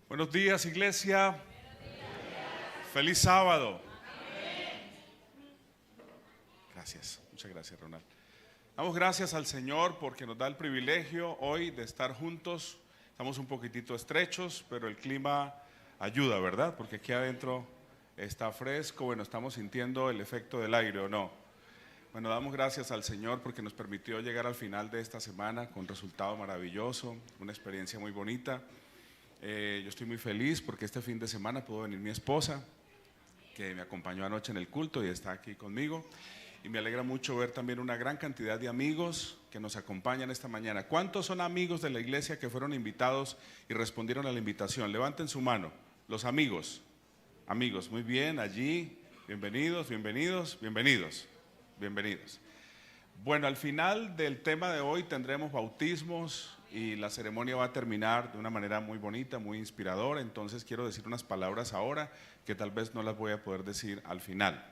Buenos días, iglesia. Feliz sábado. Gracias, muchas gracias, Ronald. Damos gracias al Señor porque nos da el privilegio hoy de estar juntos. Estamos un poquitito estrechos, pero el clima ayuda, ¿verdad? Porque aquí adentro está fresco. Bueno, estamos sintiendo el efecto del aire, ¿o no? Bueno, damos gracias al Señor porque nos permitió llegar al final de esta semana con resultado maravilloso, una experiencia muy bonita. Yo estoy muy feliz porque este fin de semana pudo venir mi esposa, que me acompañó anoche en el culto y está aquí conmigo. Y me alegra mucho ver también una gran cantidad de amigos que nos acompañan esta mañana. ¿Cuántos son amigos de la iglesia que fueron invitados y respondieron a la invitación? Levanten su mano. Los amigos. Amigos, muy bien, allí. Bienvenidos, bienvenidos, bienvenidos, bienvenidos. Bueno, al final del tema de hoy tendremos bautismos y la ceremonia va a terminar de una manera muy bonita, muy inspiradora. Entonces quiero decir unas palabras ahora que tal vez no las voy a poder decir al final.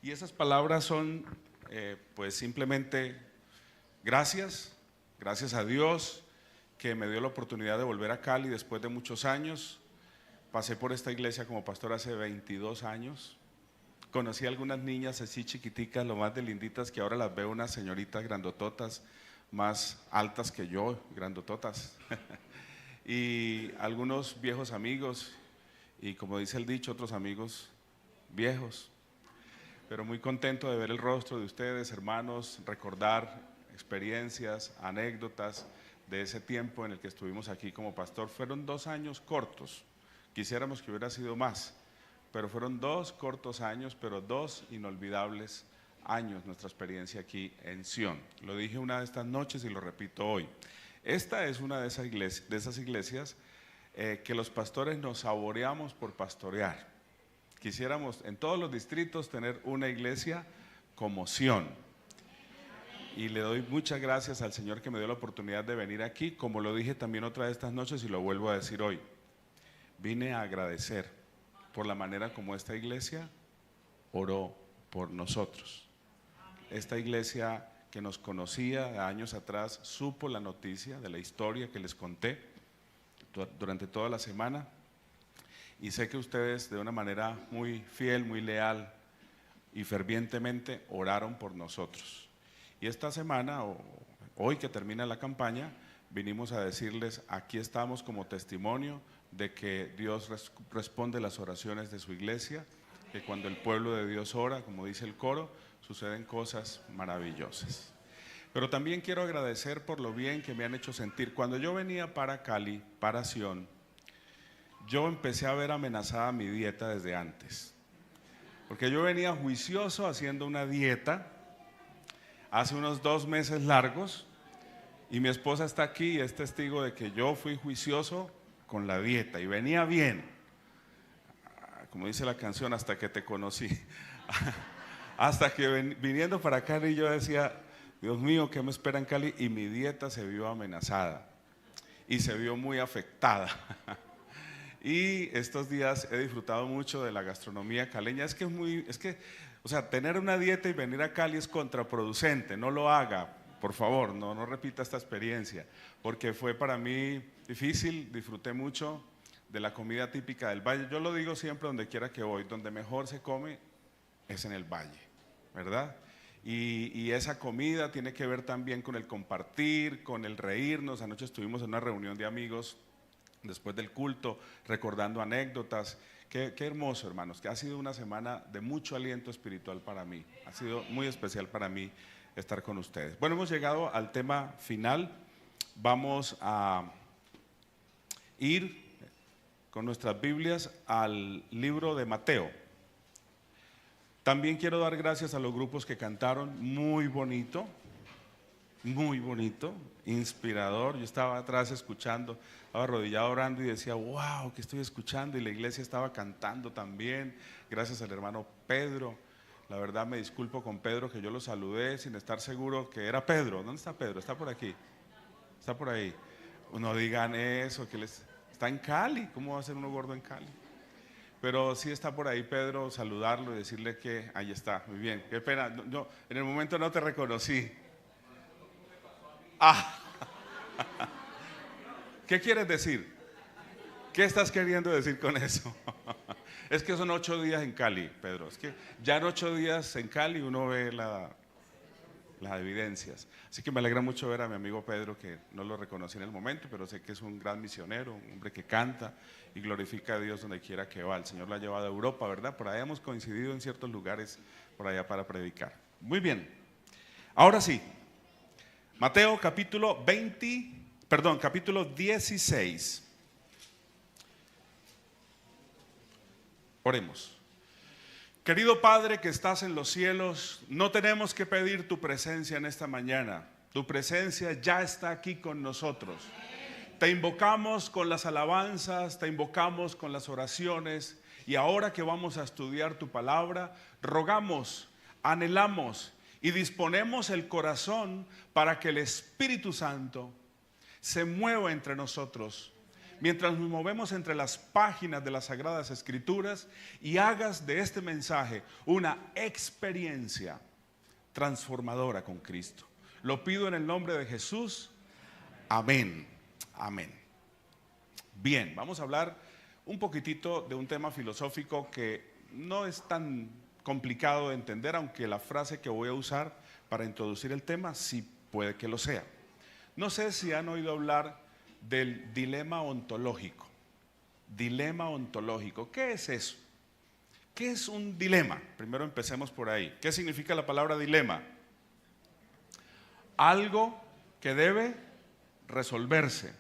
Y esas palabras son pues simplemente gracias a Dios que me dio la oportunidad de volver a Cali después de muchos años. Pasé por esta iglesia como pastor hace 22 años. Conocí a algunas niñas así chiquiticas, lo más de linditas, que ahora las veo unas señoritas grandototas, más altas que yo, grandototas. Y algunos viejos amigos, y como dice el dicho, otros amigos viejos. Pero muy contento de ver el rostro de ustedes, hermanos, recordar experiencias, anécdotas de ese tiempo en el que estuvimos aquí como pastor. Fueron 2 años cortos, quisiéramos que hubiera sido más, pero fueron 2 cortos años, pero 2 inolvidables años nuestra experiencia aquí en Sion. Lo dije una de estas noches y lo repito hoy. Esta es una de esas iglesias que los pastores nos saboreamos por pastorear. Quisiéramos en todos los distritos tener una iglesia como Sion. Y le doy muchas gracias al Señor que me dio la oportunidad de venir aquí, como lo dije también otra de estas noches y lo vuelvo a decir hoy. Vine a agradecer por la manera como esta iglesia oró por nosotros. Esta iglesia que nos conocía años atrás supo la noticia de la historia que les conté durante toda la semana. Y sé que ustedes de una manera muy fiel, muy leal y fervientemente oraron por nosotros. Y esta semana, hoy que termina la campaña, vinimos a decirles, aquí estamos como testimonio de que Dios responde las oraciones de su iglesia, que cuando el pueblo de Dios ora, como dice el coro, suceden cosas maravillosas. Pero también quiero agradecer por lo bien que me han hecho sentir. Cuando yo venía para Cali, para Sion, yo empecé a ver amenazada mi dieta desde antes. Porque yo venía juicioso haciendo una dieta hace unos 2 meses largos y mi esposa está aquí y es testigo de que yo fui juicioso con la dieta y venía bien. Como dice la canción, hasta que te conocí. Hasta que viniendo para Cali yo decía, Dios mío, ¿qué me espera en Cali? Y mi dieta se vio amenazada y se vio muy afectada. Y estos días he disfrutado mucho de la gastronomía caleña. O sea, tener una dieta y venir a Cali es contraproducente. No lo haga, por favor, no repita esta experiencia, porque fue para mí difícil. Disfruté mucho de la comida típica del valle. Yo lo digo siempre donde quiera que voy, donde mejor se come es en el valle, ¿verdad? Y esa comida tiene que ver también con el compartir, con el reírnos. Anoche estuvimos en una reunión de amigos después del culto, recordando anécdotas. Qué hermoso, hermanos, que ha sido una semana de mucho aliento espiritual para mí. Ha sido muy especial para mí estar con ustedes. Bueno, hemos llegado al tema final. Vamos a ir con nuestras Biblias al libro de Mateo. También quiero dar gracias a los grupos que cantaron, muy bonito, inspirador. Yo estaba atrás escuchando, estaba arrodillado orando y decía, wow, ¿qué estoy escuchando? Y la iglesia estaba cantando también, gracias al hermano Pedro. La verdad me disculpo con Pedro que yo lo saludé sin estar seguro que era Pedro. ¿Dónde está Pedro? ¿Está por aquí? ¿Está por ahí? No digan eso, que está en Cali. ¿Cómo va a ser uno gordo en Cali? Pero sí está por ahí Pedro, saludarlo y decirle que ahí está, muy bien. Qué pena, no, en el momento no te reconocí. ¿Qué quieres decir? ¿Qué estás queriendo decir con eso? Es que son 8 días en Cali, Pedro. Es que ya en 8 días en Cali uno ve las evidencias. Así que me alegra mucho ver a mi amigo Pedro, que no lo reconocí en el momento, pero sé que es un gran misionero, un hombre que canta y glorifica a Dios donde quiera que va. El Señor lo ha llevado a Europa, ¿verdad? Por allá hemos coincidido en ciertos lugares por allá para predicar. Muy bien. Ahora sí, Mateo capítulo 16. Oremos. Querido Padre que estás en los cielos, no tenemos que pedir tu presencia en esta mañana. Tu presencia ya está aquí con nosotros. Te invocamos con las alabanzas, te invocamos con las oraciones, y ahora que vamos a estudiar tu palabra, rogamos, anhelamos y disponemos el corazón para que el Espíritu Santo se mueva entre nosotros mientras nos movemos entre las páginas de las Sagradas Escrituras, y hagas de este mensaje una experiencia transformadora con Cristo. Lo pido en el nombre de Jesús. Amén. Amén. Bien, vamos a hablar un poquitito de un tema filosófico que no es tan complicado de entender, aunque la frase que voy a usar para introducir el tema sí puede que lo sea. No sé si han oído hablar del dilema ontológico. Dilema ontológico, ¿qué es eso? ¿Qué es un dilema? Primero empecemos por ahí. ¿Qué significa la palabra dilema? Algo que debe resolverse,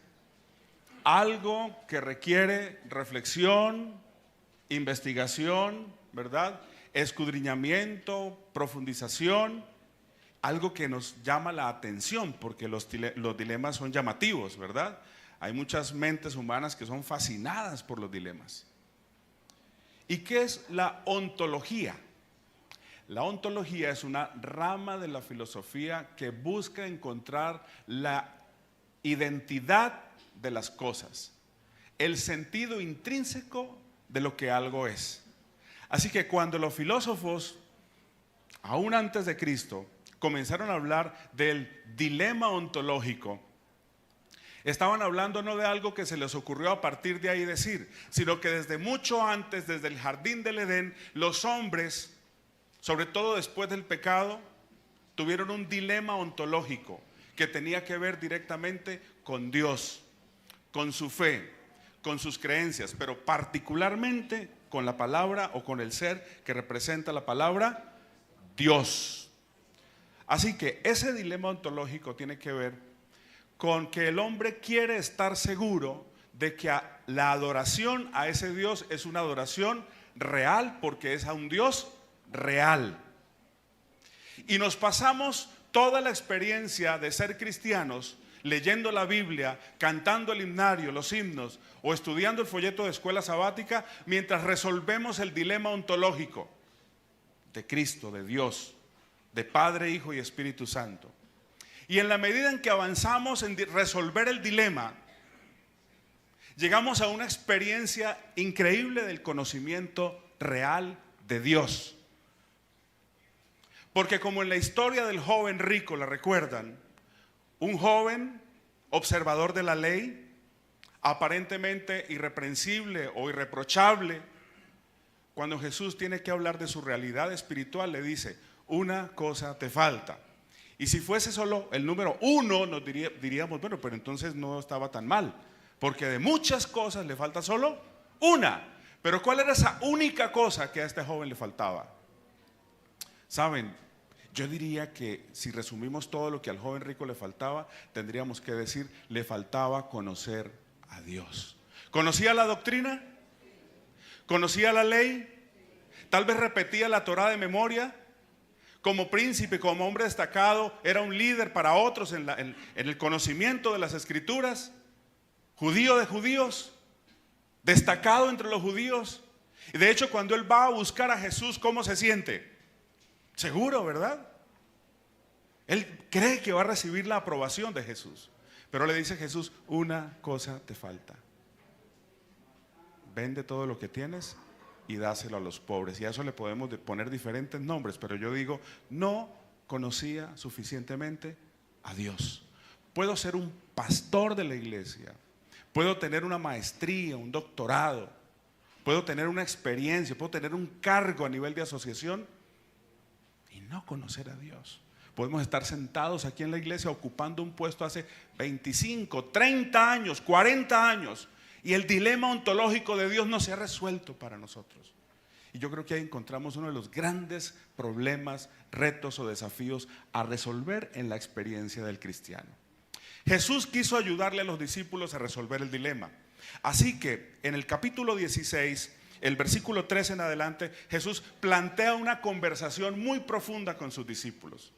algo que requiere reflexión, investigación, ¿verdad? Escudriñamiento, profundización, algo que nos llama la atención, porque los dilemas son llamativos, ¿verdad? Hay muchas mentes humanas que son fascinadas por los dilemas. ¿Y qué es la ontología? La ontología es una rama de la filosofía que busca encontrar la identidad de las cosas, el sentido intrínseco de lo que algo es. Así que cuando los filósofos, aún antes de Cristo, comenzaron a hablar del dilema ontológico, estaban hablando no de algo que se les ocurrió a partir de ahí decir, sino que desde mucho antes, desde el jardín del Edén, los hombres, sobre todo después del pecado, tuvieron un dilema ontológico que tenía que ver directamente con Dios, con su fe, con sus creencias, pero particularmente con la palabra o con el ser que representa la palabra Dios. Así que ese dilema ontológico tiene que ver con que el hombre quiere estar seguro de que la adoración a ese Dios es una adoración real, porque es a un Dios real. Y nos pasamos toda la experiencia de ser cristianos leyendo la Biblia, cantando el himnario, los himnos, o estudiando el folleto de escuela sabática, mientras resolvemos el dilema ontológico de Cristo, de Dios, de Padre, Hijo y Espíritu Santo. Y en la medida en que avanzamos en resolver el dilema, llegamos a una experiencia increíble del conocimiento real de Dios. Porque como en la historia del joven rico, ¿la recuerdan? Un joven observador de la ley, aparentemente irreprensible o irreprochable, cuando Jesús tiene que hablar de su realidad espiritual, le dice: una cosa te falta. Y si fuese solo el número 1, nos diríamos, bueno, pero entonces no estaba tan mal, porque de muchas cosas le falta solo una. Pero ¿cuál era esa única cosa que a este joven le faltaba? ¿Saben? Yo diría que si resumimos todo lo que al joven rico le faltaba, tendríamos que decir: le faltaba conocer a Dios. ¿Conocía la doctrina? ¿Conocía la ley? Tal vez repetía la Torá de memoria. Como príncipe, como hombre destacado, era un líder para otros en el conocimiento de las Escrituras. Judío de judíos, destacado entre los judíos. Y de hecho, cuando él va a buscar a Jesús, ¿cómo se siente? Seguro, ¿verdad? Él cree que va a recibir la aprobación de Jesús. Pero le dice Jesús: una cosa te falta. Vende todo lo que tienes y dáselo a los pobres. Y a eso le podemos poner diferentes nombres, pero yo digo: no conocía suficientemente a Dios. Puedo ser un pastor de la iglesia, puedo tener una maestría, un doctorado, puedo tener una experiencia, puedo tener un cargo a nivel de asociación y no conocer a Dios. Podemos estar sentados aquí en la iglesia ocupando un puesto hace 25, 30 años, 40 años y el dilema ontológico de Dios no se ha resuelto para nosotros. Y yo creo que ahí encontramos uno de los grandes problemas, retos o desafíos a resolver en la experiencia del cristiano. Jesús quiso ayudarle a los discípulos a resolver el dilema. Así que en el capítulo 16, el versículo 13 en adelante, Jesús plantea una conversación muy profunda con sus discípulos.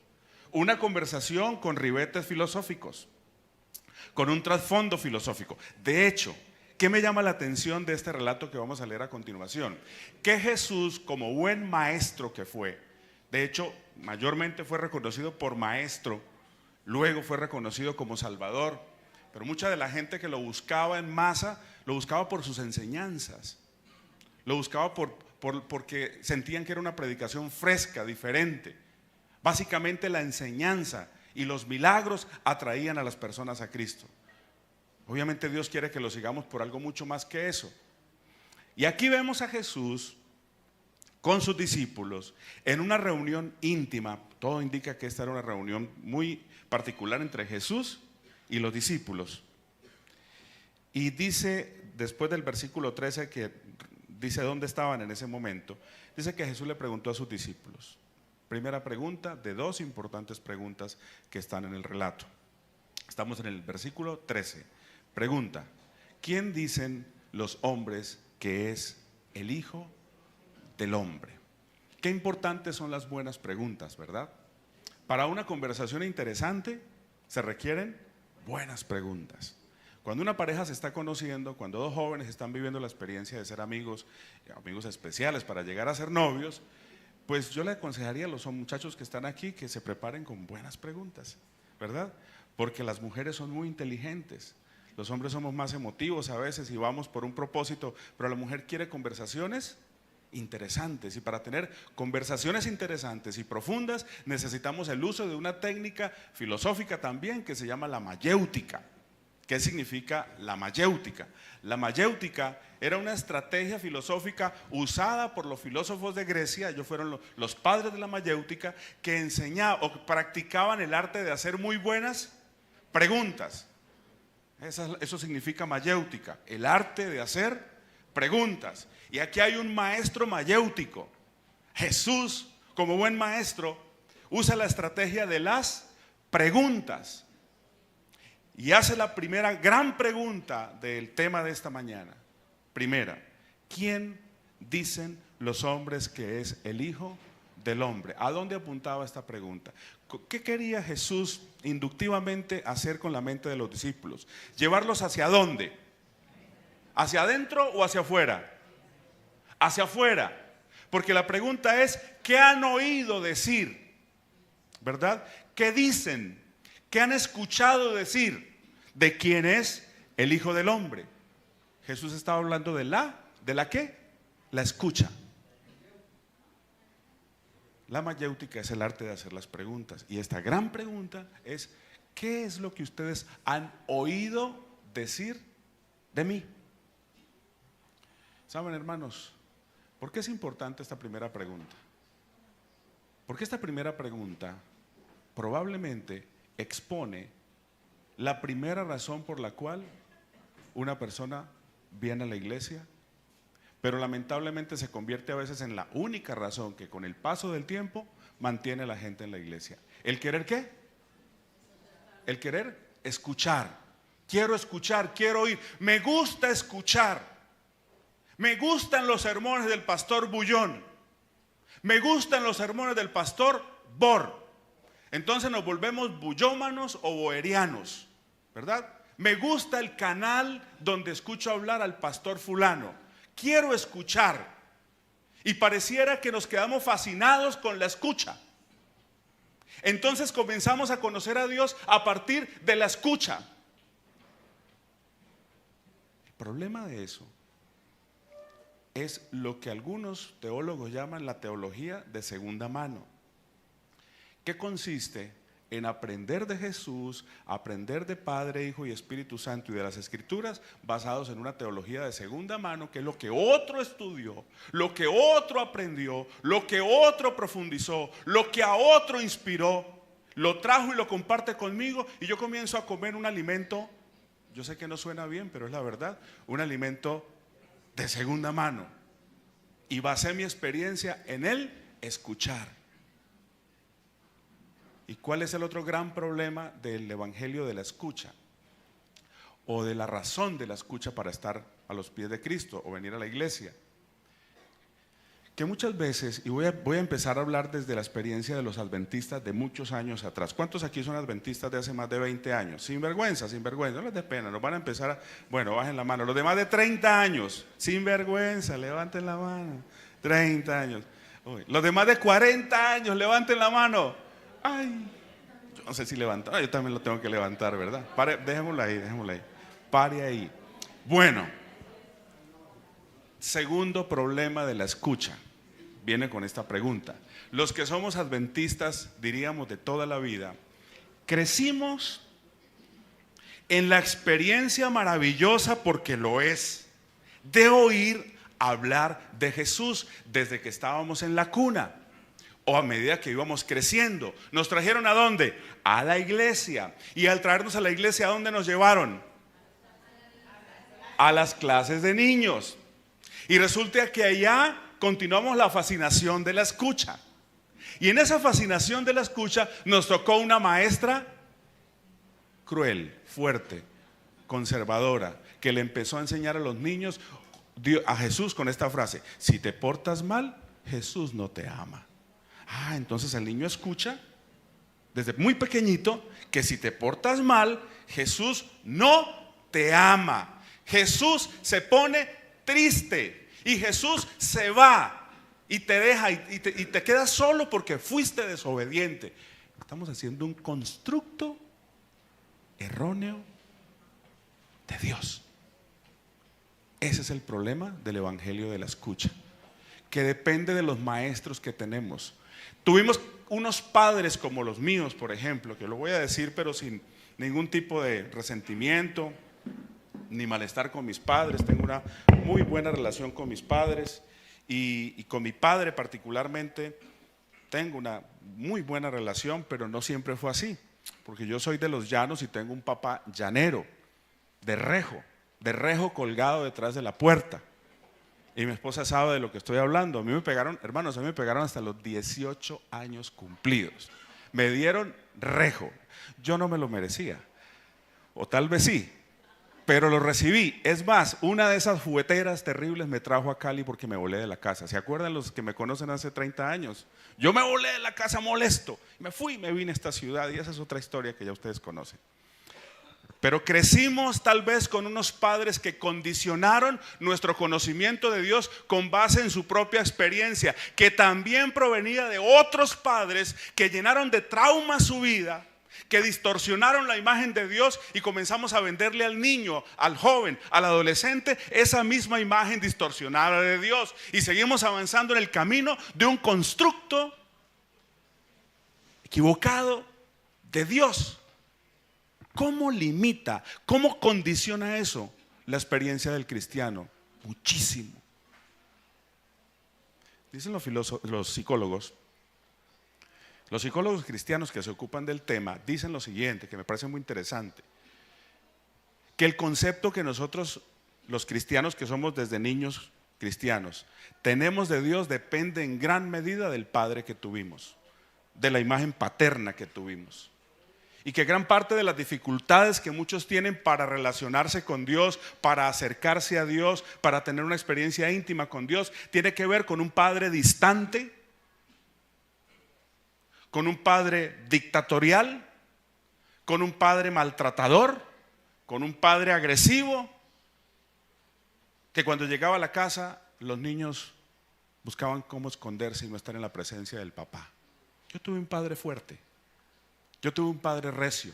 Una conversación con ribetes filosóficos, con un trasfondo filosófico. De hecho, ¿qué me llama la atención de este relato que vamos a leer a continuación? Que Jesús, como buen maestro que fue, de hecho, mayormente fue reconocido por maestro, luego fue reconocido como Salvador, pero mucha de la gente que lo buscaba en masa, lo buscaba por sus enseñanzas, lo buscaba porque sentían que era una predicación fresca, diferente. Básicamente la enseñanza y los milagros atraían a las personas a Cristo. Obviamente Dios quiere que lo sigamos por algo mucho más que eso. Y aquí vemos a Jesús con sus discípulos en una reunión íntima. Todo indica que esta era una reunión muy particular entre Jesús y los discípulos. Y dice, después del versículo 13, que dice dónde estaban en ese momento, dice que Jesús le preguntó a sus discípulos. Primera pregunta de dos importantes preguntas que están en el relato. Estamos en el versículo 13. Pregunta: ¿quién dicen los hombres que es el Hijo del Hombre? Qué importantes son las buenas preguntas, ¿verdad? Para una conversación interesante se requieren buenas preguntas. Cuando una pareja se está conociendo, cuando dos jóvenes están viviendo la experiencia de ser amigos, amigos especiales para llegar a ser novios, pues yo le aconsejaría a los muchachos que están aquí que se preparen con buenas preguntas, ¿verdad? Porque las mujeres son muy inteligentes, los hombres somos más emotivos a veces y vamos por un propósito, pero la mujer quiere conversaciones interesantes, y para tener conversaciones interesantes y profundas necesitamos el uso de una técnica filosófica también que se llama la mayéutica. ¿Qué significa la mayéutica? La mayéutica era una estrategia filosófica usada por los filósofos de Grecia. Ellos fueron los padres de la mayéutica, que enseñaban o practicaban el arte de hacer muy buenas preguntas. Eso significa mayéutica, el arte de hacer preguntas. Y aquí hay un maestro mayéutico. Jesús, como buen maestro, usa la estrategia de las preguntas. Y hace la primera gran pregunta del tema de esta mañana. Primera: ¿quién dicen los hombres que es el Hijo del Hombre? ¿A dónde apuntaba esta pregunta? ¿Qué quería Jesús inductivamente hacer con la mente de los discípulos? ¿Llevarlos hacia dónde? ¿Hacia adentro o hacia afuera? Hacia afuera. Porque la pregunta es: ¿qué han oído decir? ¿Verdad? ¿Qué dicen? ¿Qué han escuchado decir de quién es el Hijo del Hombre? Jesús estaba hablando ¿de la qué? La escucha. La mayéutica es el arte de hacer las preguntas. Y esta gran pregunta es: ¿qué es lo que ustedes han oído decir de mí? ¿Saben, hermanos, por qué es importante esta primera pregunta? Porque esta primera pregunta probablemente expone la primera razón por la cual una persona viene a la iglesia, pero lamentablemente se convierte a veces en la única razón que con el paso del tiempo mantiene a la gente en la iglesia. ¿El querer qué? El querer escuchar. Quiero escuchar, quiero oír. Me gusta escuchar. Me gustan los sermones del pastor Bullón. Me gustan los sermones del pastor Bor. Entonces nos volvemos bullómanos o boerianos, ¿verdad? Me gusta el canal donde escucho hablar al pastor fulano. Quiero escuchar. Y pareciera que nos quedamos fascinados con la escucha. Entonces comenzamos a conocer a Dios a partir de la escucha. El problema de eso es lo que algunos teólogos llaman la teología de segunda mano, que consiste en aprender de Jesús, aprender de Padre, Hijo y Espíritu Santo y de las Escrituras, basados en una teología de segunda mano, que es lo que otro estudió, lo que otro aprendió, lo que otro profundizó, lo que a otro inspiró, lo trajo y lo comparte conmigo, y yo comienzo a comer un alimento, yo sé que no suena bien, pero es la verdad, un alimento de segunda mano, y basé mi experiencia en el escuchar. ¿Y cuál es el otro gran problema del evangelio de la escucha? O de la razón de la escucha para estar a los pies de Cristo o venir a la iglesia. Que muchas veces, y voy a empezar a hablar desde la experiencia de los adventistas de muchos años atrás. ¿Cuántos aquí son adventistas de hace más de 20 años? Sin vergüenza, no les dé pena, nos van a empezar a... Bueno, bajen la mano. Los de más de 30 años, sin vergüenza, levanten la mano. 30 años. Uy. Los de más de 40 años, levanten la mano. Ay, yo no sé si levantar, yo también lo tengo que levantar, ¿verdad? Dejémoslo ahí. Pare ahí. Bueno, segundo problema de la escucha. Viene con esta pregunta. Los que somos adventistas, diríamos de toda la vida, crecimos en la experiencia maravillosa, porque lo es, de oír hablar de Jesús desde que estábamos en la cuna. O a medida que íbamos creciendo. ¿Nos trajeron a dónde? A la iglesia. Y al traernos a la iglesia, ¿a dónde nos llevaron? A las clases de niños. Y resulta que allá continuamos la fascinación de la escucha. Y en esa fascinación de la escucha nos tocó una maestra cruel, fuerte, conservadora, que le empezó a enseñar a los niños a Jesús con esta frase: si te portas mal, Jesús no te ama. Entonces el niño escucha desde muy pequeñito que si te portas mal, Jesús no te ama. Jesús se pone triste y Jesús se va y te deja y te quedas solo porque fuiste desobediente. Estamos haciendo un constructo erróneo de Dios. Ese es el problema del evangelio de la escucha, que depende de los maestros que tenemos. Tuvimos unos padres como los míos, por ejemplo, que lo voy a decir pero sin ningún tipo de resentimiento ni malestar con mis padres. Tengo una muy buena relación con mis padres y con mi padre particularmente tengo una muy buena relación, pero no siempre fue así, porque yo soy de los llanos y tengo un papá llanero, de rejo colgado detrás de la puerta. Y mi esposa sabe de lo que estoy hablando. A mí me pegaron, hermanos, a mí me pegaron hasta los 18 años cumplidos. Me dieron rejo. Yo no me lo merecía. O tal vez sí, pero lo recibí. Es más, una de esas jugueteras terribles me trajo a Cali porque me volé de la casa. ¿Se acuerdan los que me conocen hace 30 años? Yo me volé de la casa molesto. Me fui, me vine a esta ciudad y esa es otra historia que ya ustedes conocen. Pero crecimos tal vez con unos padres que condicionaron nuestro conocimiento de Dios con base en su propia experiencia, que también provenía de otros padres que llenaron de trauma su vida, que distorsionaron la imagen de Dios, y comenzamos a venderle al niño, al joven, al adolescente esa misma imagen distorsionada de Dios, y seguimos avanzando en el camino de un constructo equivocado de Dios. ¿Cómo limita, cómo condiciona eso la experiencia del cristiano? Muchísimo. Dicen los psicólogos cristianos que se ocupan del tema, dicen lo siguiente, que me parece muy interesante: que el concepto que nosotros, los cristianos que somos desde niños cristianos, tenemos de Dios depende en gran medida del padre que tuvimos, de la imagen paterna que tuvimos. Y que gran parte de las dificultades que muchos tienen para relacionarse con Dios, para acercarse a Dios, para tener una experiencia íntima con Dios, tiene que ver con un padre distante, con un padre dictatorial, con un padre maltratador, con un padre agresivo, que cuando llegaba a la casa los niños buscaban cómo esconderse y no estar en la presencia del papá. Yo tuve un padre fuerte. Yo tuve un padre recio,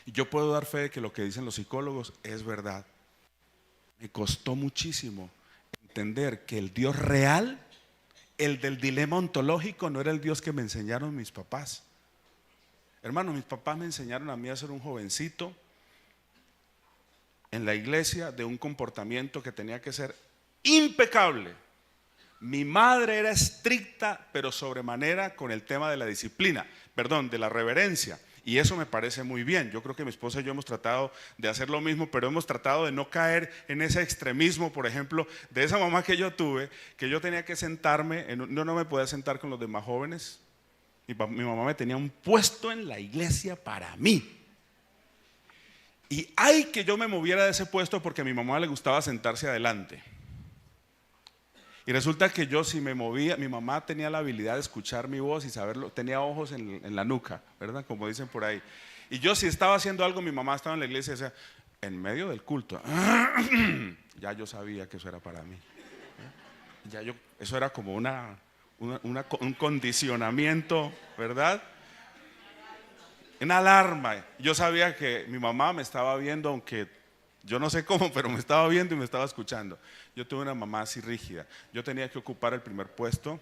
y yo puedo dar fe de que lo que dicen los psicólogos es verdad. Me costó muchísimo entender que el Dios real, el del dilema ontológico, no era el Dios que me enseñaron mis papás. Hermano, mis papás me enseñaron a mí a ser un jovencito en la iglesia de un comportamiento que tenía que ser impecable. Mi madre era estricta, pero sobremanera con el tema de la disciplina, perdón, de la reverencia. Y eso me parece muy bien. Yo creo que mi esposa y yo hemos tratado de hacer lo mismo, pero hemos tratado de no caer en ese extremismo, por ejemplo, de esa mamá que yo tuve, que yo tenía que sentarme, yo no me podía sentar con los demás jóvenes. Mi mamá me tenía un puesto en la iglesia para mí. Y ay que yo me moviera de ese puesto porque a mi mamá le gustaba sentarse adelante. Y resulta que yo si me movía, mi mamá tenía la habilidad de escuchar mi voz y saberlo, tenía ojos en la nuca, ¿verdad? Como dicen por ahí. Y yo si estaba haciendo algo, mi mamá estaba en la iglesia y decía, en medio del culto, ya yo sabía que eso era para mí. Eso era como un condicionamiento, ¿verdad? Una alarma. Yo sabía que mi mamá me estaba viendo, aunque yo no sé cómo, pero me estaba viendo y me estaba escuchando. Yo tuve una mamá así rígida. Yo tenía que ocupar el primer puesto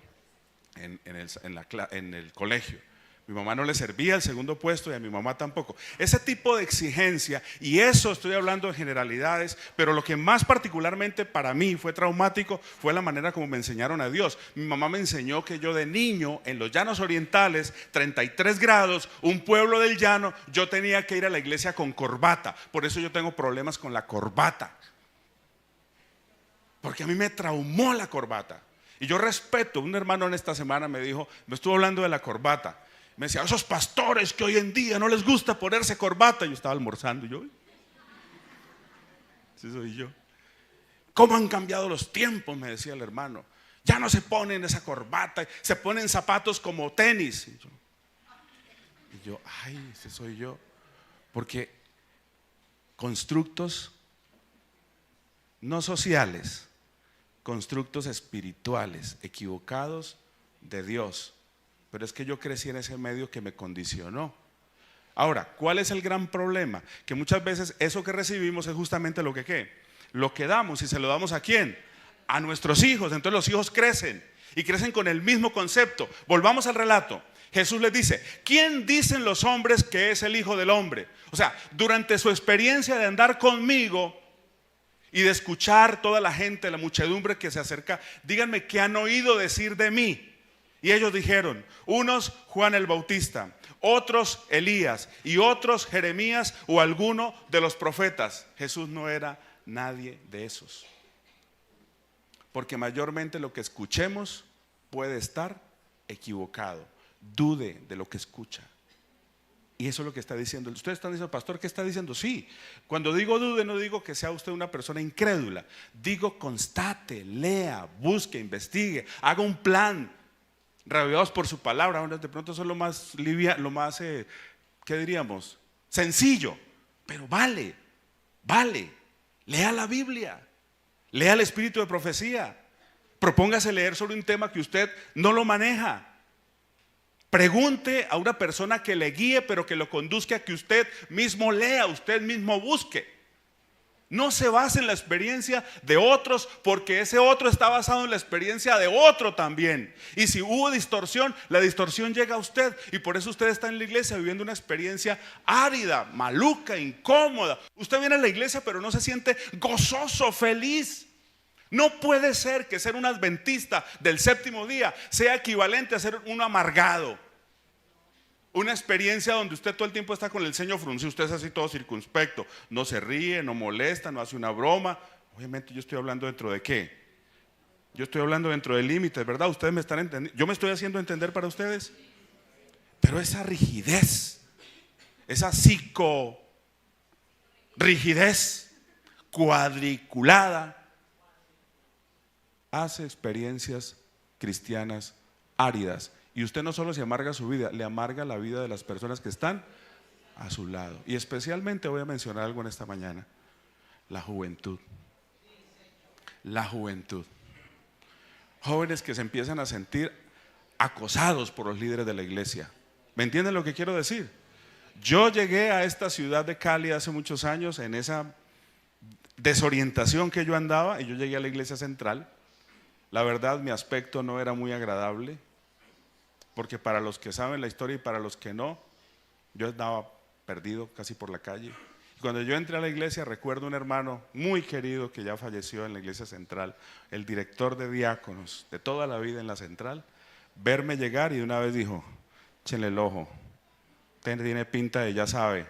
en el colegio. Mi mamá no le servía el segundo puesto y a mi mamá tampoco. Ese tipo de exigencia, y eso estoy hablando de generalidades, pero lo que más particularmente para mí fue traumático fue la manera como me enseñaron a Dios. Mi mamá me enseñó que yo de niño, en los llanos orientales, 33 grados, un pueblo del llano, yo tenía que ir a la iglesia con corbata. Por eso yo tengo problemas con la corbata. Porque a mí me traumó la corbata. Y yo respeto, un hermano en esta semana me estuvo hablando de la corbata. Me decía, esos pastores que hoy en día no les gusta ponerse corbata. Yo estaba almorzando y yo, ese soy yo. ¿Cómo han cambiado los tiempos? Me decía el hermano. Ya no se ponen esa corbata, se ponen zapatos como tenis. Y yo, ay, ese soy yo. Porque constructos no sociales, constructos espirituales, equivocados de Dios. Pero es que yo crecí en ese medio que me condicionó. Ahora, ¿cuál es el gran problema? Que muchas veces eso que recibimos es justamente lo que ¿qué? Lo que damos. ¿Y se lo damos a quién? A nuestros hijos. Entonces los hijos crecen y crecen con el mismo concepto. Volvamos al relato. Jesús les dice, ¿quién dicen los hombres que es el Hijo del Hombre? O sea, durante su experiencia de andar conmigo y de escuchar toda la gente, la muchedumbre que se acerca, díganme qué han oído decir de mí. Y ellos dijeron, unos Juan el Bautista, otros Elías y otros Jeremías o alguno de los profetas. Jesús no era nadie de esos. Porque mayormente lo que escuchemos puede estar equivocado. Dude de lo que escucha. Y eso es lo que está diciendo. Ustedes están diciendo, pastor, ¿qué está diciendo? Sí, cuando digo dude no digo que sea usted una persona incrédula. Digo constate, lea, busque, investigue, haga un plan. Reavivados por su palabra. De pronto eso es lo más ¿qué diríamos? Sencillo, pero vale. Lea la Biblia, lea el espíritu de profecía, propóngase leer sobre un tema que usted no lo maneja. Pregunte a una persona que le guíe, pero que lo conduzca a que usted mismo lea, usted mismo busque. No se base en la experiencia de otros, porque ese otro está basado en la experiencia de otro también. Y si hubo distorsión, la distorsión llega a usted. Y por eso usted está en la iglesia viviendo una experiencia árida, maluca, incómoda. Usted viene a la iglesia pero no se siente gozoso, feliz. No puede ser que ser un adventista del séptimo día sea equivalente a ser un amargado. Una experiencia donde usted todo el tiempo está con el ceño fruncido, usted es así todo circunspecto, no se ríe, no molesta, no hace una broma. Obviamente yo estoy hablando dentro de ¿qué? Yo estoy hablando dentro de límites, ¿verdad? Ustedes me están entendiendo. Yo me estoy haciendo entender para ustedes. Pero esa rigidez, esa psicorrigidez cuadriculada hace experiencias cristianas áridas. Y usted no solo se amarga su vida, le amarga la vida de las personas que están a su lado. Y especialmente voy a mencionar algo en esta mañana: la juventud. La juventud. Jóvenes que se empiezan a sentir acosados por los líderes de la iglesia. ¿Me entienden lo que quiero decir? Yo llegué a esta ciudad de Cali hace muchos años en esa desorientación que yo andaba, y yo llegué a la iglesia central. La verdad, mi aspecto no era muy agradable, porque para los que saben la historia y para los que no, Yo andaba perdido casi por la calle. Cuando yo entré a la iglesia, recuerdo un hermano muy querido que ya falleció en la iglesia central, el director de diáconos de toda la vida en la central, verme llegar y de una vez dijo: échenle el ojo, tiene pinta de ya sabe,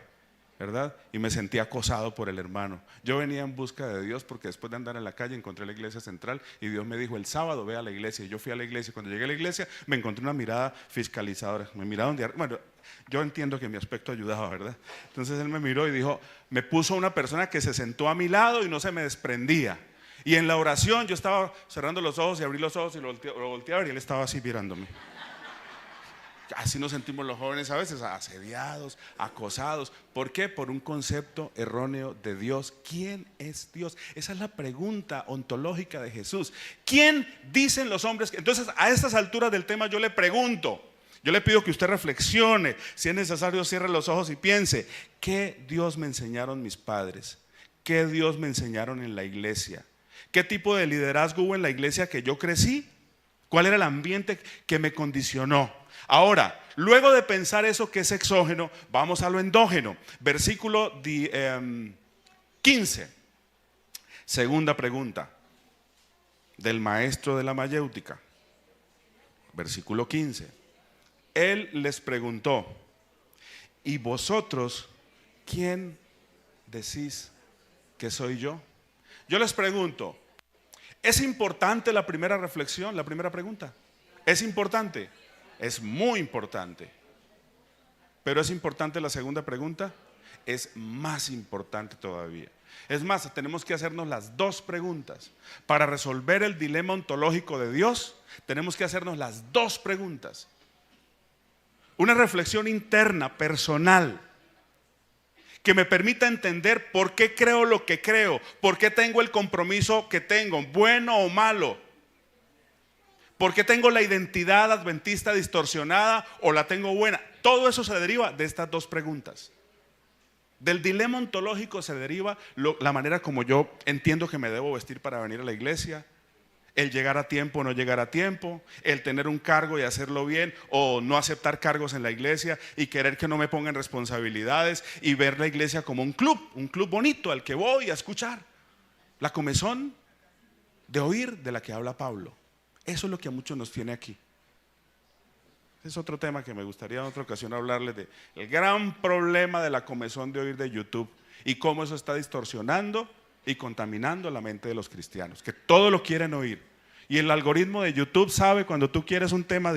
¿verdad? Y me sentí acosado por el hermano. Yo venía en busca de Dios porque después de andar en la calle encontré la iglesia central y Dios me dijo: el sábado ve a la iglesia. Y yo fui a la iglesia y cuando llegué a la iglesia me encontré una mirada fiscalizadora. Me miraron de arriba. Bueno, yo entiendo que mi aspecto ayudaba, ¿verdad? Entonces él me miró y dijo, me puso una persona que se sentó a mi lado y no se me desprendía. Y en la oración yo estaba cerrando los ojos y abrí los ojos y lo volteé a ver y él estaba así mirándome. Así nos sentimos los jóvenes a veces, asediados, acosados. ¿Por qué? Por un concepto erróneo de Dios. ¿Quién es Dios? Esa es la pregunta ontológica de Jesús. ¿Quién dicen los hombres? Entonces, a estas alturas del tema yo le pregunto, yo le pido que usted reflexione, si es necesario cierre los ojos y piense, ¿qué Dios me enseñaron mis padres? ¿Qué Dios me enseñaron en la iglesia? ¿Qué tipo de liderazgo hubo en la iglesia que yo crecí? ¿Cuál era el ambiente que me condicionó? Ahora, luego de pensar eso que es exógeno, vamos a lo endógeno. Versículo 15. Segunda pregunta del maestro de la mayéutica. Versículo 15. Él les preguntó: ¿y vosotros quién decís que soy yo? Yo les pregunto, ¿es importante la primera reflexión, la primera pregunta? ¿Es importante? Es muy importante. ¿Pero es importante la segunda pregunta? Es más importante todavía. Es más, tenemos que hacernos las dos preguntas. Para resolver el dilema ontológico de Dios, tenemos que hacernos las dos preguntas. Una reflexión interna, personal, que me permita entender por qué creo lo que creo, por qué tengo el compromiso que tengo, bueno o malo. ¿Por qué tengo la identidad adventista distorsionada o la tengo buena? Todo eso se deriva de estas dos preguntas. Del dilema ontológico se deriva la manera como yo entiendo que me debo vestir para venir a la iglesia, el llegar a tiempo o no llegar a tiempo, el tener un cargo y hacerlo bien o no aceptar cargos en la iglesia y querer que no me pongan responsabilidades y ver la iglesia como un club bonito al que voy a escuchar. La comezón de oír de la que habla Pablo. Eso es lo que a muchos nos tiene aquí. Es otro tema que me gustaría en otra ocasión hablarles de el gran problema de la comezón de oír de YouTube y cómo eso está distorsionando y contaminando la mente de los cristianos, que todo lo quieren oír. Y el algoritmo de YouTube sabe cuando tú quieres un tema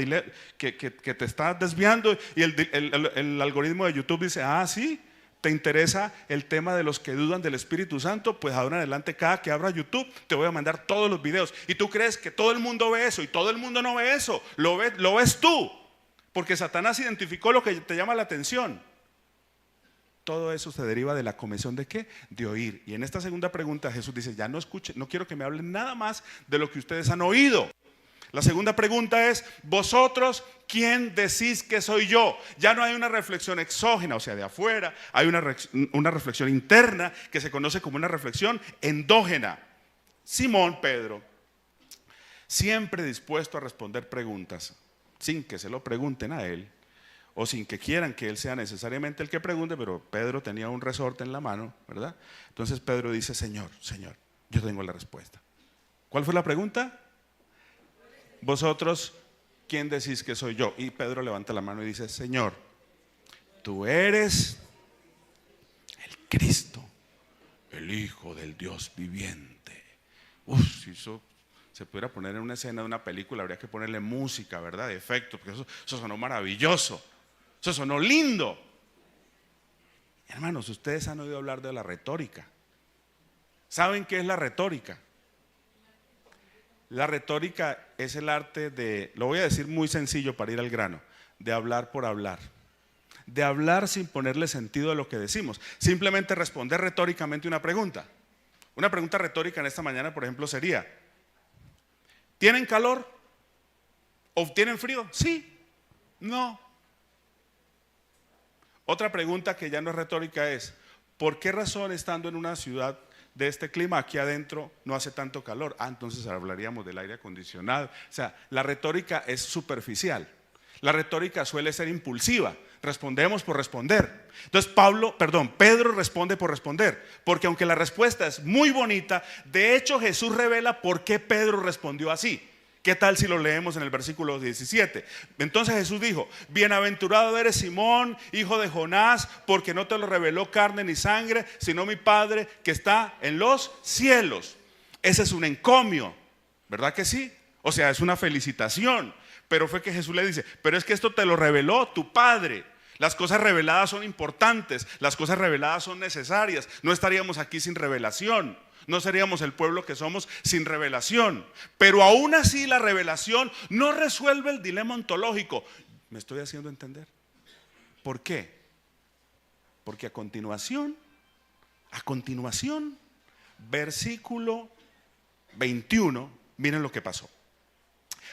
que te está desviando y el algoritmo de YouTube dice, ah, sí, ¿te interesa el tema de los que dudan del Espíritu Santo? Pues ahora en adelante cada que abra YouTube te voy a mandar todos los videos. Y tú crees que todo el mundo ve eso y todo el mundo no ve eso. Lo ves tú, porque Satanás identificó lo que te llama la atención. Todo eso se deriva de la comezón de ¿qué? De oír. Y en esta segunda pregunta Jesús dice, ya no escuchen, no quiero que me hablen nada más de lo que ustedes han oído. La segunda pregunta es, ¿vosotros quién decís que soy yo? Ya no hay una reflexión exógena, o sea, de afuera, hay una reflexión interna que se conoce como una reflexión endógena. Simón Pedro, siempre dispuesto a responder preguntas, sin que se lo pregunten a él, o sin que quieran que él sea necesariamente el que pregunte, pero Pedro tenía un resorte en la mano, ¿verdad? Entonces Pedro dice, Señor, yo tengo la respuesta. ¿Cuál fue la pregunta? ¿Vosotros quién decís que soy yo? Y Pedro levanta la mano y dice, Señor, tú eres el Cristo, el Hijo del Dios viviente. Si eso se pudiera poner en una escena de una película, habría que ponerle música, ¿verdad? De efecto, porque eso sonó maravilloso, eso sonó lindo. Hermanos, ustedes han oído hablar de la retórica. ¿Saben qué es la retórica? La retórica es el arte de, lo voy a decir muy sencillo para ir al grano, de hablar por hablar. De hablar sin ponerle sentido a lo que decimos. Simplemente responder retóricamente una pregunta. Una pregunta retórica en esta mañana, por ejemplo, sería, ¿tienen calor? ¿O tienen frío? Sí, no. Otra pregunta que ya no es retórica es, ¿por qué razón estando en una ciudad de este clima aquí adentro no hace tanto calor? Entonces hablaríamos del aire acondicionado. O sea, la retórica es superficial. La retórica suele ser impulsiva. Respondemos por responder. Entonces Pedro responde por responder, porque aunque la respuesta es muy bonita, de hecho Jesús revela por qué Pedro respondió así. ¿Qué tal si lo leemos en el versículo 17? Entonces Jesús dijo: bienaventurado eres Simón, hijo de Jonás, porque no te lo reveló carne ni sangre, sino mi Padre que está en los cielos. Ese es un encomio, ¿verdad que sí? O sea, es una felicitación. Pero fue que Jesús le dice: pero es que esto te lo reveló tu Padre. Las cosas reveladas son importantes, las cosas reveladas son necesarias. No estaríamos aquí sin revelación. No seríamos el pueblo que somos sin revelación. Pero aún así la revelación no resuelve el dilema ontológico. ¿Me estoy haciendo entender? ¿Por qué? Porque a continuación, versículo 21, miren lo que pasó.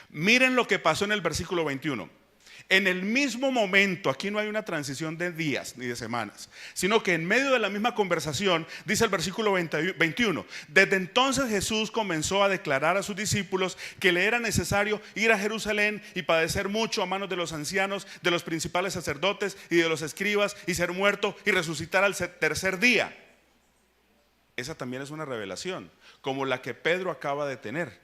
Miren lo que pasó en el versículo 21. En el mismo momento, aquí no hay una transición de días ni de semanas, sino que en medio de la misma conversación, dice el versículo 21, desde entonces Jesús comenzó a declarar a sus discípulos que le era necesario ir a Jerusalén y padecer mucho a manos de los ancianos, de los principales sacerdotes y de los escribas, y ser muerto y resucitar al tercer día. Esa también es una revelación, como la que Pedro acaba de tener.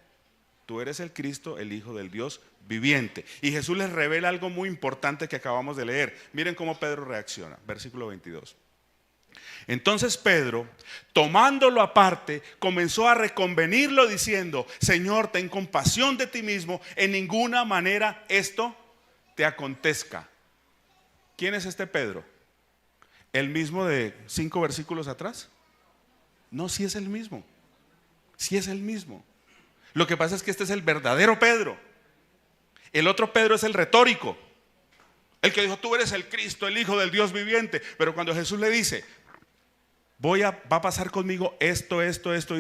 Tú eres el Cristo, el Hijo del Dios viviente. Y Jesús les revela algo muy importante que acabamos de leer. Miren cómo Pedro reacciona. Versículo 22. Entonces Pedro, tomándolo aparte, comenzó a reconvenirlo diciendo: Señor, ten compasión de ti mismo. En ninguna manera esto te acontezca. ¿Quién es este Pedro? ¿El mismo de 5 versículos atrás? No, sí es el mismo. Sí es el mismo. Lo que pasa es que este es el verdadero Pedro. El otro Pedro es el retórico, el que dijo: tú eres el Cristo, el Hijo del Dios viviente. Pero cuando Jesús le dice: va a pasar conmigo esto y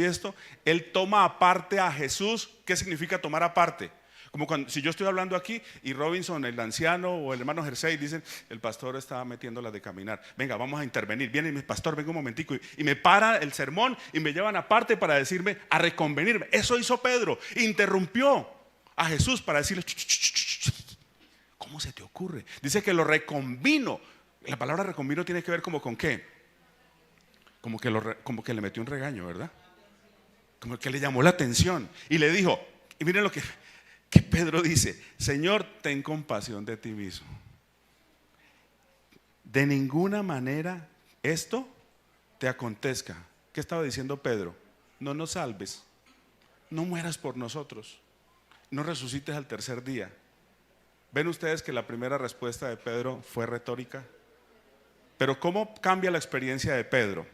esto, él toma aparte a Jesús. ¿Qué significa tomar aparte? Como si yo estoy hablando aquí y Robinson, el anciano, o el hermano Jersey dicen: el pastor está metiendo las de caminar, venga, vamos a intervenir. Viene mi pastor, venga un momentico, y me para el sermón y me llevan aparte para decirme, a reconvenirme. Eso hizo Pedro, interrumpió a Jesús para decirle: ¿cómo se te ocurre? Dice que lo reconvino. La palabra reconvino tiene que ver como con qué, como que le metió un regaño, ¿verdad? Como que le llamó la atención y le dijo, y miren lo que Pedro dice: Señor, ten compasión de ti mismo. De ninguna manera esto te acontezca. ¿Qué estaba diciendo Pedro? No nos salves, no mueras por nosotros, no resucites al tercer día. ¿Ven ustedes que la primera respuesta de Pedro fue retórica? Pero ¿cómo cambia la experiencia de Pedro?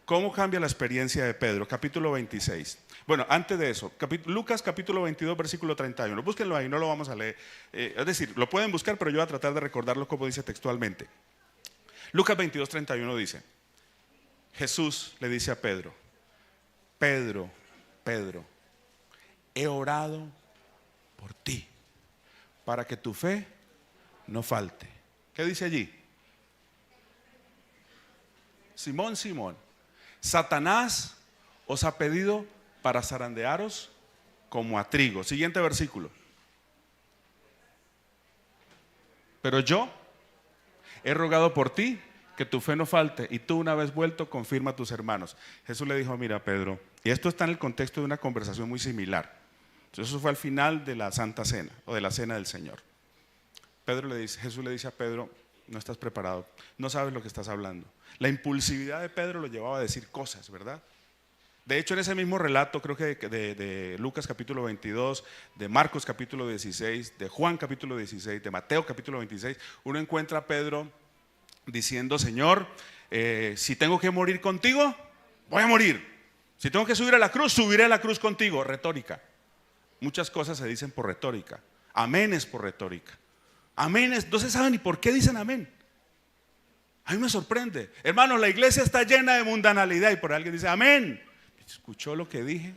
¿Cómo cambia la experiencia de Pedro? Capítulo 26. Bueno, antes de eso, Lucas capítulo 22, versículo 31. Búsquenlo ahí, no lo vamos a leer. Es decir, lo pueden buscar, pero yo voy a tratar de recordarlo como dice textualmente. Lucas 22, 31 dice: Jesús le dice a Pedro: Pedro, he orado por ti, para que tu fe no falte. ¿Qué dice allí? Simón, Simón, Satanás os ha pedido para zarandearos como a trigo. Siguiente versículo. Pero yo he rogado por ti que tu fe no falte, y tú, una vez vuelto, confirma a tus hermanos. Jesús le dijo: mira, Pedro, y esto está en el contexto de una conversación muy similar. Eso fue al final de la Santa Cena, o de la Cena del Señor. Jesús le dice a Pedro: no estás preparado, no sabes lo que estás hablando. La impulsividad de Pedro lo llevaba a decir cosas, ¿verdad? De hecho, en ese mismo relato, creo que de Lucas capítulo 22, de Marcos capítulo 16, de Juan capítulo 16, de Mateo capítulo 26, uno encuentra a Pedro diciendo: Señor, si tengo que morir contigo, voy a morir. Si tengo que subir a la cruz, subiré a la cruz contigo. Retórica. Muchas cosas se dicen por retórica. Amén es por retórica. Amén no se sabe ni por qué dicen amén. A mí me sorprende. Hermanos, la iglesia está llena de mundanalidad y por alguien dice amén. ¿Escuchó lo que dije?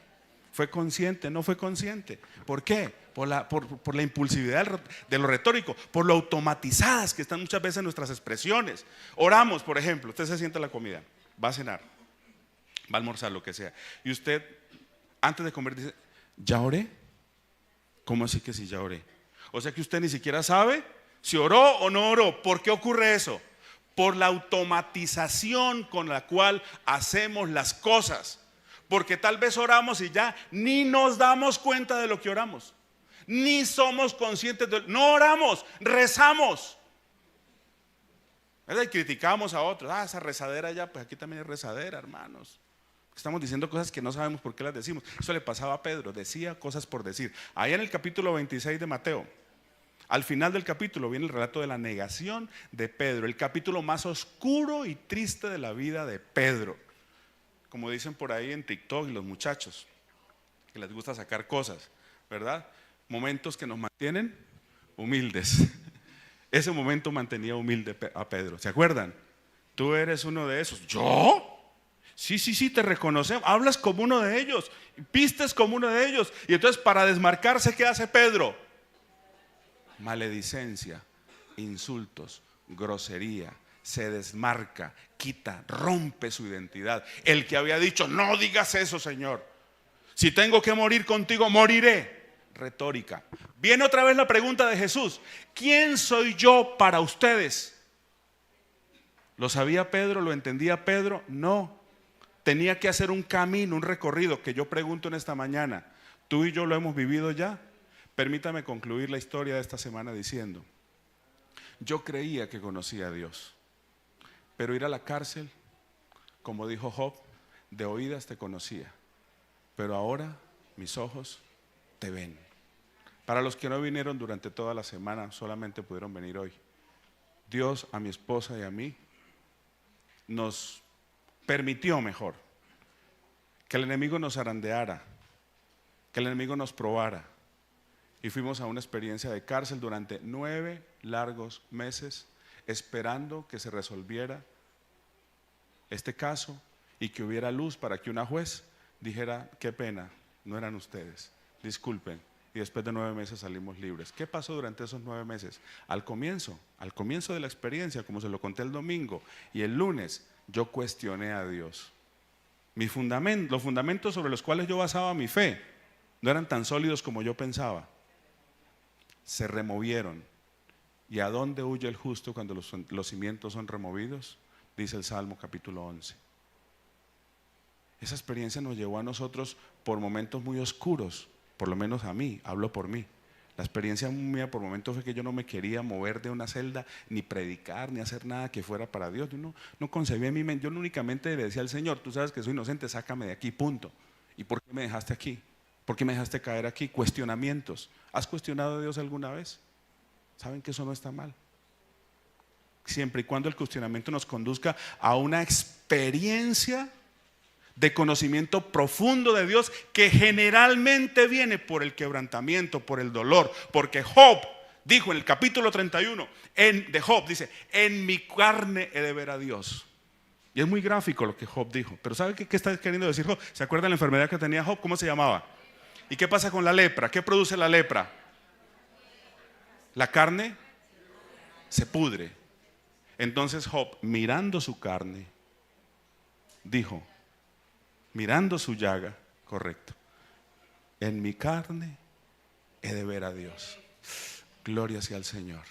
¿Fue consciente? ¿No fue consciente? ¿Por qué? Por la impulsividad de lo retórico, por lo automatizadas que están muchas veces nuestras expresiones. Oramos, por ejemplo, usted se sienta a la comida, va a cenar, va a almorzar, lo que sea, y usted antes de comer dice: ¿ya oré? ¿Cómo así que sí, ya oré? O sea que usted ni siquiera sabe Si oró o no oró. ¿Por qué ocurre eso? Por la automatización con la cual hacemos las cosas. Porque tal vez oramos y ya ni nos damos cuenta de lo que oramos. Ni somos conscientes de... No oramos, rezamos. ¿Verdad? Y criticamos a otros. Esa rezadera ya, pues aquí también es rezadera, hermanos. Estamos diciendo cosas que no sabemos por qué las decimos. Eso le pasaba a Pedro, decía cosas por decir. Ahí en el capítulo 26 de Mateo, al final del capítulo viene el relato de la negación de Pedro, el capítulo más oscuro y triste de la vida de Pedro. Como dicen por ahí en TikTok los muchachos, que les gusta sacar cosas, ¿verdad? Momentos que nos mantienen humildes. Ese momento mantenía humilde a Pedro, ¿se acuerdan? Tú eres uno de esos. ¿Yo? Sí, te reconocemos, hablas como uno de ellos, pistes como uno de ellos. Y entonces para desmarcarse, ¿qué hace Pedro? Maledicencia, insultos, grosería, se desmarca, quita, rompe su identidad. El que había dicho, no digas eso, Señor, si tengo que morir contigo, moriré. Retórica. Viene otra vez la pregunta de Jesús: ¿quién soy yo para ustedes? ¿Lo sabía Pedro? ¿Lo entendía Pedro? No. Tenía que hacer un camino, un recorrido que yo pregunto en esta mañana. ¿Tú y yo lo hemos vivido ya? Permítame concluir la historia de esta semana diciendo: yo creía que conocía a Dios, pero ir a la cárcel, como dijo Job, de oídas te conocía, pero ahora mis ojos te ven. Para los que no vinieron durante toda la semana, solamente pudieron venir hoy. Dios a mi esposa y a mí nos permitió mejor que el enemigo nos zarandeara, que el enemigo nos probara. Y fuimos a una experiencia de cárcel durante 9 largos meses, esperando que se resolviera este caso y que hubiera luz para que una juez dijera: qué pena, no eran ustedes, disculpen. Y después de 9 meses salimos libres. ¿Qué pasó durante esos 9 meses? Al comienzo de la experiencia, como se lo conté el domingo y el lunes, yo cuestioné a Dios. Los fundamentos sobre los cuales yo basaba mi fe no eran tan sólidos como yo pensaba. Se removieron. ¿Y a dónde huye el justo cuando los cimientos son removidos? Dice el Salmo capítulo 11. Esa experiencia nos llevó a nosotros por momentos muy oscuros, por lo menos a mí, hablo por mí. La experiencia mía por momentos fue que yo no me quería mover de una celda, ni predicar, ni hacer nada que fuera para Dios. Yo no concebía en mi mente, yo únicamente le decía al Señor: tú sabes que soy inocente, sácame de aquí, punto. ¿Y por qué me dejaste aquí? ¿Por qué me dejaste caer aquí? Cuestionamientos. ¿Has cuestionado a Dios alguna vez? ¿Saben que eso no está mal? Siempre y cuando el cuestionamiento nos conduzca a una experiencia de conocimiento profundo de Dios, que generalmente viene por el quebrantamiento, por el dolor. Porque Job dijo en el capítulo 31 de Job, dice: en mi carne he de ver a Dios. Y es muy gráfico lo que Job dijo. Pero ¿sabe qué está queriendo decir Job? ¿Se acuerdan la enfermedad que tenía Job? ¿Cómo se llamaba? ¿Y qué pasa con la lepra? ¿Qué produce la lepra? La carne se pudre. Entonces Job, mirando su carne, dijo, mirando su llaga, correcto: en mi carne he de ver a Dios. Gloria sea al Señor.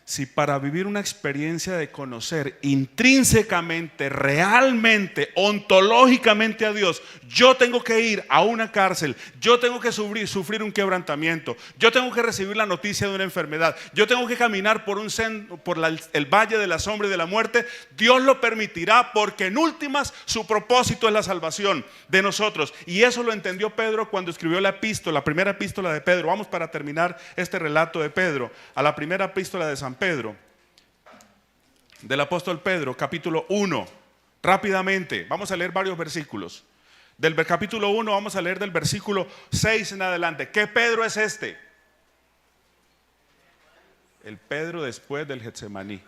Si para vivir una experiencia de conocer intrínsecamente, realmente, ontológicamente a Dios, yo tengo que ir a una cárcel, yo tengo que sufrir un quebrantamiento, yo tengo que recibir la noticia de una enfermedad, yo tengo que caminar por el valle de la sombra y de la muerte, Dios lo permitirá, porque en últimas su propósito es la salvación de nosotros. Y eso lo entendió Pedro cuando escribió la primera epístola de Pedro. Vamos para terminar este relato de Pedro, a la primera epístola de San Pedro, del apóstol Pedro, capítulo 1. Rápidamente, vamos a leer varios versículos. Del capítulo 1 vamos a leer del versículo 6 en adelante. ¿Qué Pedro es este? El Pedro después del Getsemaní.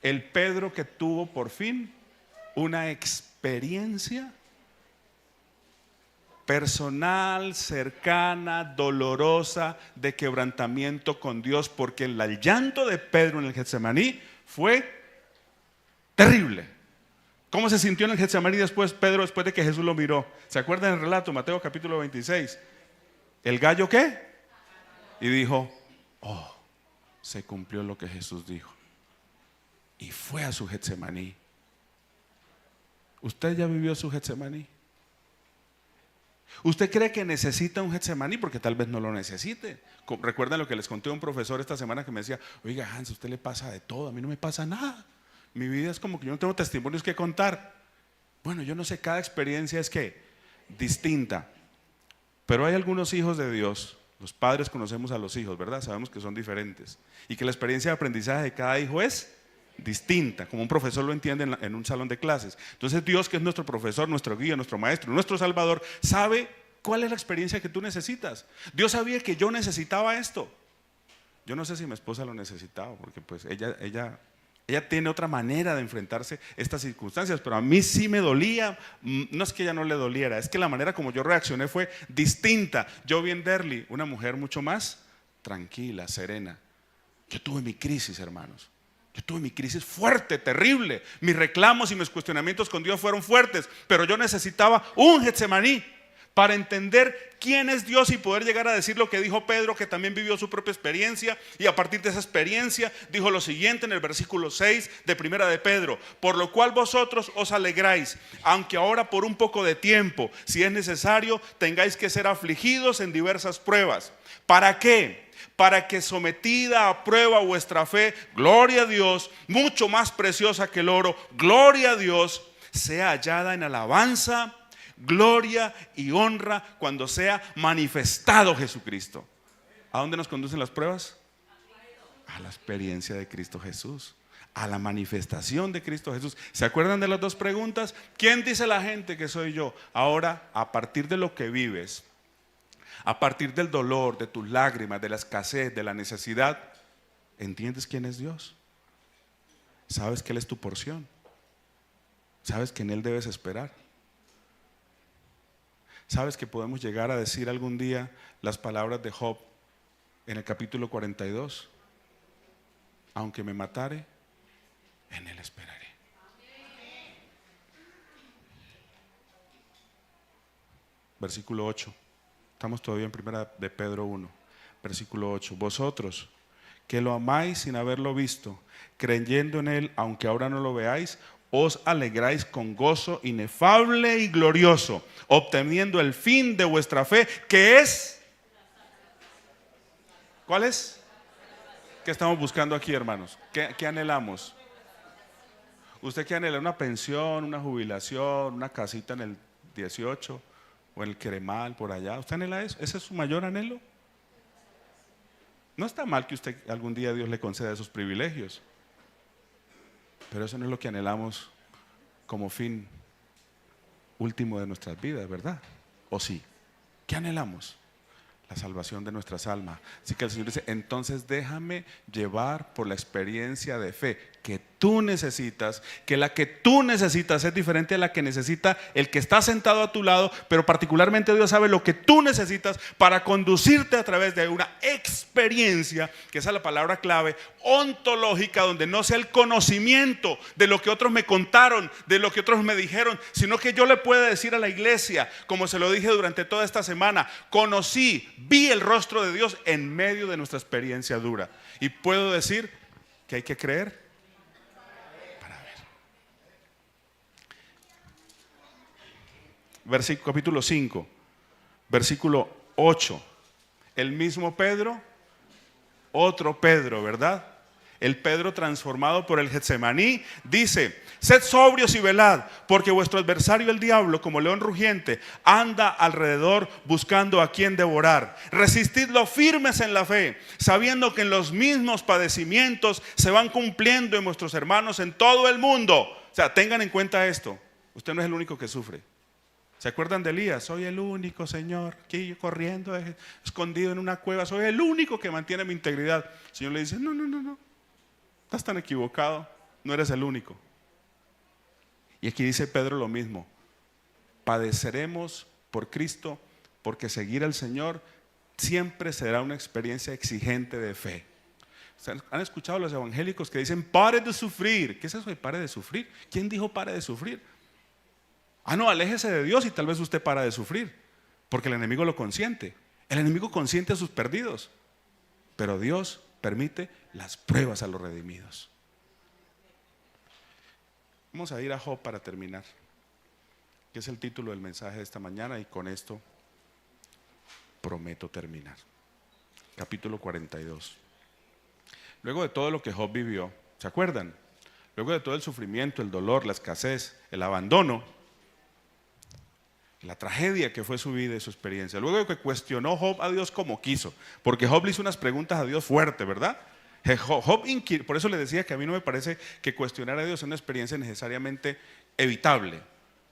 El Pedro que tuvo por fin una experiencia personal, cercana, dolorosa, de quebrantamiento con Dios, porque el llanto de Pedro en el Getsemaní fue terrible. ¿Cómo se sintió en el Getsemaní Pedro después de que Jesús lo miró? ¿Se acuerdan del relato? Mateo capítulo 26. ¿El gallo qué? y dijo: oh, se cumplió lo que Jesús dijo. Y fue a su Getsemaní. ¿Usted ya vivió su Getsemaní? ¿Usted cree que necesita un Getsemaní? Porque tal vez no lo necesite. Recuerden lo que les conté a un profesor esta semana que me decía: oiga, Hans, a usted le pasa de todo, a mí no me pasa nada. Mi vida es como que yo no tengo testimonios que contar. Bueno, yo no sé, cada experiencia es que distinta. Pero hay algunos hijos de Dios, los padres conocemos a los hijos, ¿verdad? Sabemos que son diferentes y que la experiencia de aprendizaje de cada hijo es distinta, como un profesor lo entiende en un salón de clases. Entonces Dios, que es nuestro profesor, nuestro guía, nuestro maestro, nuestro salvador, sabe cuál es la experiencia que tú necesitas. Dios sabía que yo necesitaba esto. Yo no sé si mi esposa lo necesitaba, porque pues ella tiene otra manera de enfrentarse a estas circunstancias, pero a mí sí me dolía. No es que ella no le doliera, es que la manera como yo reaccioné fue distinta. Yo vi en Derly una mujer mucho más tranquila, serena. Yo tuve mi crisis, hermanos. Yo tuve mi crisis fuerte, terrible. Mis reclamos y mis cuestionamientos con Dios fueron fuertes, pero yo necesitaba un Getsemaní para entender quién es Dios y poder llegar a decir lo que dijo Pedro, que también vivió su propia experiencia, y a partir de esa experiencia dijo lo siguiente en el versículo 6 de Primera de Pedro: por lo cual vosotros os alegráis, aunque ahora por un poco de tiempo, si es necesario, tengáis que ser afligidos en diversas pruebas. ¿Para qué? Para que sometida a prueba vuestra fe, gloria a Dios, mucho más preciosa que el oro, gloria a Dios, sea hallada en alabanza, gloria y honra cuando sea manifestado Jesucristo. ¿A dónde nos conducen las pruebas? A la experiencia de Cristo Jesús, a la manifestación de Cristo Jesús. ¿Se acuerdan de las dos preguntas? ¿Quién dice la gente que soy yo? Ahora, a partir de lo que vives, a partir del dolor, de tus lágrimas, de la escasez, de la necesidad, ¿entiendes quién es Dios? ¿Sabes que Él es tu porción? ¿Sabes que en Él debes esperar? ¿Sabes que podemos llegar a decir algún día las palabras de Job en el capítulo 42? Aunque me matare, en Él esperaré. Versículo 8. Estamos todavía en Primera de Pedro 1, versículo 8. Vosotros que lo amáis sin haberlo visto, creyendo en Él, aunque ahora no lo veáis, os alegráis con gozo inefable y glorioso, obteniendo el fin de vuestra fe, que es... ¿Cuál es? ¿Qué estamos buscando aquí, hermanos? ¿Qué anhelamos? ¿Usted qué anhela? ¿Una pensión, una jubilación, una casita en el 18 o en el Queremal, por allá? ¿Usted anhela eso? ¿Ese es su mayor anhelo? No está mal que usted algún día Dios le conceda esos privilegios, pero eso no es lo que anhelamos como fin último de nuestras vidas, ¿verdad? ¿O sí? ¿Qué anhelamos? La salvación de nuestras almas. Así que el Señor dice: entonces déjame llevar por la experiencia de fe que tú necesitas, que la que tú necesitas es diferente a la que necesita el que está sentado a tu lado, pero particularmente Dios sabe lo que tú necesitas para conducirte a través de una experiencia, que esa es la palabra clave, ontológica, donde no sea el conocimiento de lo que otros me contaron, de lo que otros me dijeron, sino que yo le pueda decir a la iglesia, como se lo dije durante toda esta semana: vi el rostro de Dios en medio de nuestra experiencia dura. Y puedo decir que hay que creer para ver. Capítulo 5, versículo 8. El mismo Pedro, otro Pedro, ¿verdad? El Pedro transformado por el Getsemaní, dice: sed sobrios y velad, porque vuestro adversario el diablo, como león rugiente, anda alrededor buscando a quien devorar. Resistidlo firmes en la fe, sabiendo que en los mismos padecimientos se van cumpliendo en vuestros hermanos en todo el mundo. O sea, tengan en cuenta esto: usted no es el único que sufre. ¿Se acuerdan de Elías? Soy el único, Señor, aquí corriendo, escondido en una cueva. Soy el único que mantiene mi integridad. El Señor le dice: no. Estás tan equivocado, no eres el único. Y aquí dice Pedro lo mismo: padeceremos por Cristo, porque seguir al Señor siempre será una experiencia exigente de fe. ¿Han escuchado a los evangélicos que dicen: pare de sufrir? ¿Qué es eso de pare de sufrir? ¿Quién dijo pare de sufrir? No, aléjese de Dios y tal vez usted para de sufrir, porque el enemigo lo consiente. El enemigo consiente a sus perdidos. pero Dios permite las pruebas a los redimidos. Vamos a ir a Job para terminar, que es el título del mensaje de esta mañana, y con esto prometo terminar. Capítulo 42. Luego de todo lo que Job vivió, ¿se acuerdan? Luego de todo el sufrimiento, el dolor, la escasez, el abandono, la tragedia que fue su vida y su experiencia, luego de que cuestionó Job a Dios como quiso, porque Job le hizo unas preguntas a Dios fuertes, ¿verdad? Por eso le decía que a mí no me parece que cuestionar a Dios es una experiencia necesariamente evitable.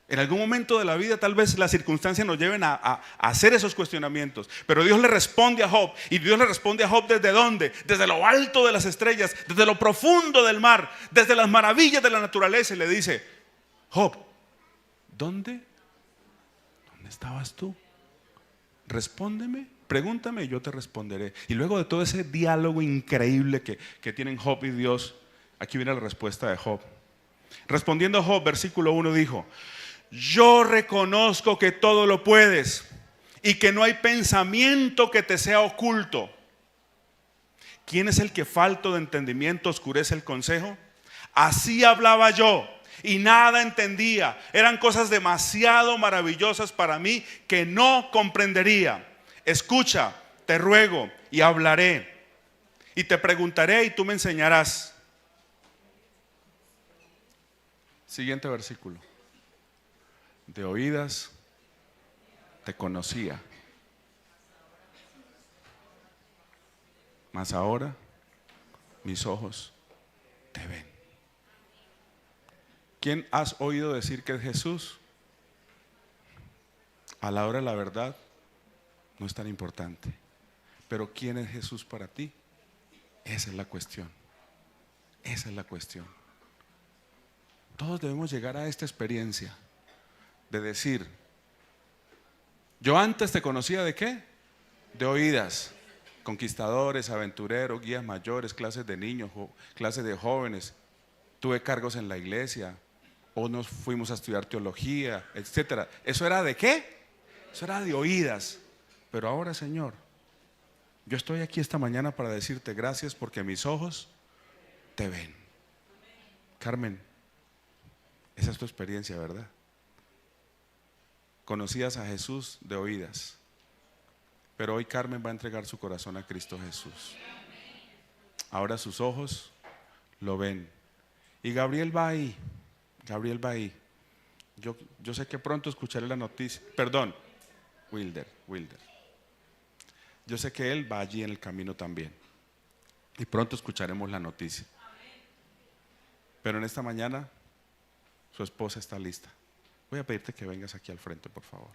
En algún momento de la vida tal vez las circunstancias nos lleven a hacer esos cuestionamientos, pero Dios le responde a Job. ¿Y Dios le responde a Job desde dónde? Desde lo alto de las estrellas, desde lo profundo del mar, desde las maravillas de la naturaleza, y le dice: Job, ¿dónde estabas tú? Respóndeme, pregúntame y yo te responderé. Y luego de todo ese diálogo increíble que tienen Job y Dios, aquí viene la respuesta de Job. Respondiendo Job, versículo 1 dijo: yo reconozco que todo lo puedes y que no hay pensamiento que te sea oculto. ¿Quién es el que falto de entendimiento oscurece el consejo? Así hablaba yo y nada entendía. Eran cosas demasiado maravillosas para mí que no comprendería. Escucha, te ruego, y hablaré, y te preguntaré y tú me enseñarás. Siguiente versículo. De oídas te conocía, mas ahora mis ojos te ven. ¿Quién has oído decir que es Jesús? A la hora de la verdad no es tan importante, pero ¿quién es Jesús para ti? Esa es la cuestión. Esa es la cuestión. Todos debemos llegar a esta experiencia de decir: yo antes te conocía ¿de qué? De oídas. Conquistadores, aventureros, guías mayores, clases de niños, clases de jóvenes. Tuve cargos en la iglesia, o nos fuimos a estudiar teología, etcétera. ¿Eso era de qué? Eso era de oídas. Pero ahora, Señor, yo estoy aquí esta mañana para decirte gracias porque mis ojos te ven. Carmen, esa es tu experiencia, ¿verdad? Conocías a Jesús de oídas, pero hoy Carmen va a entregar su corazón a Cristo Jesús. Ahora sus ojos lo ven. Y Gabriel va ahí. Gabriel va ahí. Yo sé que pronto escucharé la noticia. Perdón, Wilder. Yo sé que él va allí en el camino también. Y pronto escucharemos la noticia. Pero en esta mañana su esposa está lista. Voy a pedirte que vengas aquí al frente, por favor.